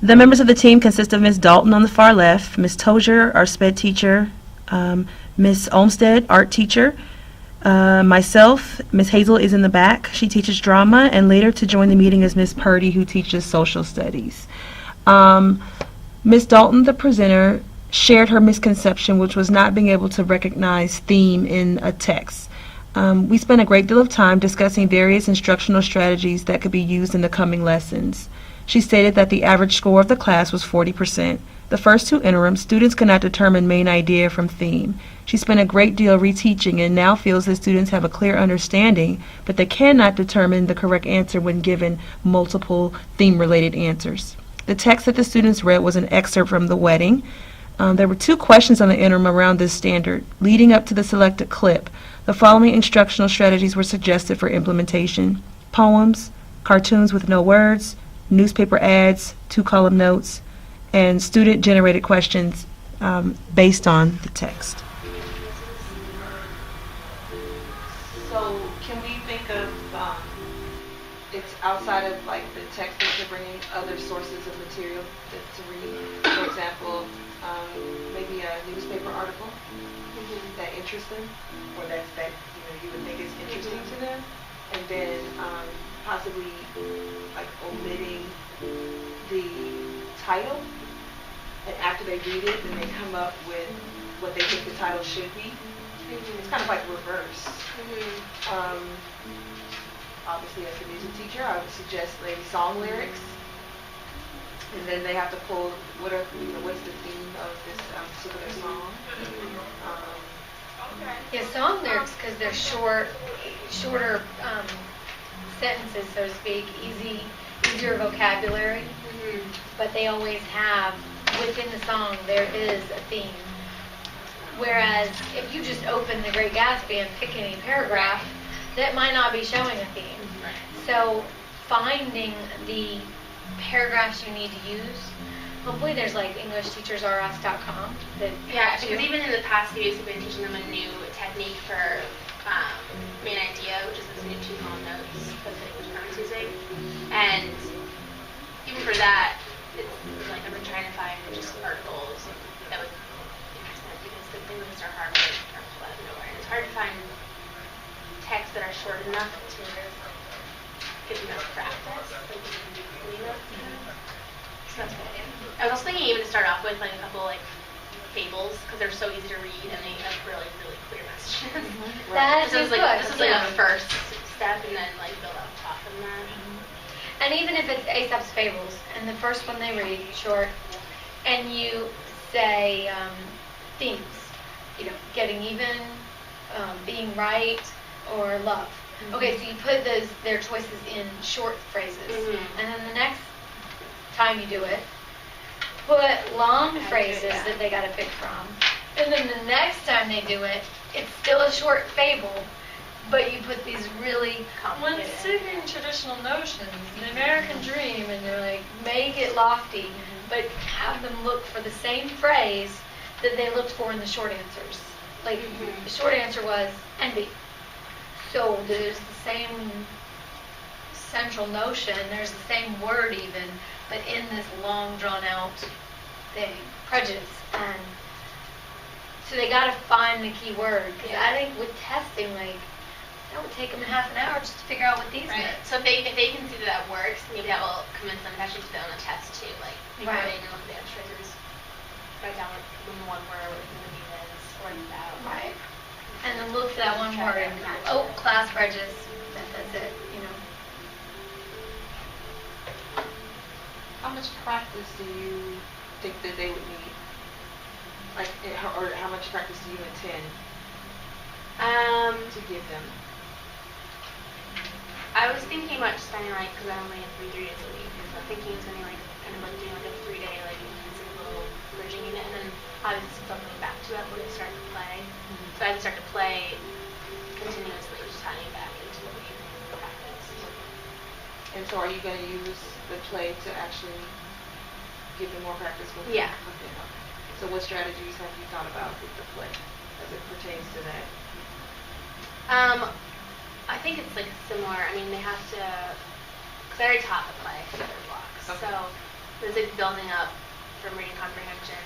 The members of the team consist of Ms. Dalton on the far left, Ms. Tozier, our SPED teacher, Ms. Olmstead, art teacher, myself, Ms. Hazel is in the back. She teaches drama, and later to join the meeting is Ms. Purdy, who teaches social studies. Ms. Dalton, the presenter, shared her misconception, which was not being able to recognize theme in a text. We spent a great deal of time discussing various instructional strategies that could be used in the coming lessons. She stated that the average score of the class was 40%. The first two interims, students could not determine main idea from theme. She spent a great deal reteaching and now feels that students have a clear understanding, but they cannot determine the correct answer when given multiple theme-related answers. The text that the students read was an excerpt from The Wedding. There were 2 questions on the interim around this standard. Leading up to the selected clip, the following instructional strategies were suggested for implementation: poems, cartoons with no words, newspaper ads, 2-column notes, and student-generated questions based on the text. So can we think of, it's outside of like the text that you're bringing other sources of material to read? For example, maybe a newspaper article that interests them, or that you would think is interesting to them, and then possibly like omitting the title, and after they read it, then they come up with what they think the title should be. It's kind of like reverse. Obviously, as a music teacher, I would suggest maybe song lyrics, and then they have to pull what's the theme of this particular song. Yeah, song lyrics, because they're shorter sentences, so to speak, easier vocabulary, but they always have, within the song, there is a theme. Whereas if you just open The Great Gatsby and pick any paragraph, that might not be showing a theme. So finding the paragraphs you need to use, hopefully there's like EnglishTeachersRUs.com. Yeah, because even in the past few weeks, we've been teaching them a new technique for main idea, which is this new 2-column notes that the English parents using. And even for that, it's like I've been trying to find just articles that would interest them, because the things are hard to pull out of nowhere. And it's hard to find texts that are short enough to give them enough practice. So that's what I do. I was also thinking even to start off with like a couple like fables, because they're so easy to read and they have really, really clear messages. This is like a first step, and then like build up top from that. And even if it's Aesop's Fables, and the first one they read, short, and you say themes, getting even, being right, or love. Okay, so you put their choices in short phrases, and then the next time you do it, put long phrases that they got to pick from, and then the next time they do it, it's still a short fable, but you put these really complicated. When sticking traditional notions, the American dream, and you're like, make it lofty, but have them look for the same phrase that they looked for in the short answers. Like, the short answer was envy. So there's the same central notion, there's the same word even, but in this long drawn out thing, prejudice. And so they got to find the key word. Because I think with testing, like, that would take them half an hour just to figure out what these meant. So if they can see that works, maybe that will convince them to actually do that on a test too. Like, before they even look at the answers, or just write down like one word, what the meaning is, or that. Right. And then look for that one word. Oh, class prejudice. That's it, How much practice do you think that they would need? Like, or how much practice do you intend to give them? I was thinking about spending like, because I only have 3 days a week, so I'm thinking it's going to be like kind of like doing like a 3-day like intensive little bridging unit, and then obviously something back to it when they start to play. So I would start to play continuously, just tying back into what we practice. And so are you going to use the play to actually give them more practice with it? Yeah. Okay. So what strategies have you thought about with the play as it pertains to that? I think it's like similar. I mean, they have to, because I already taught the play for their blocks. Okay. So It's like building up from reading comprehension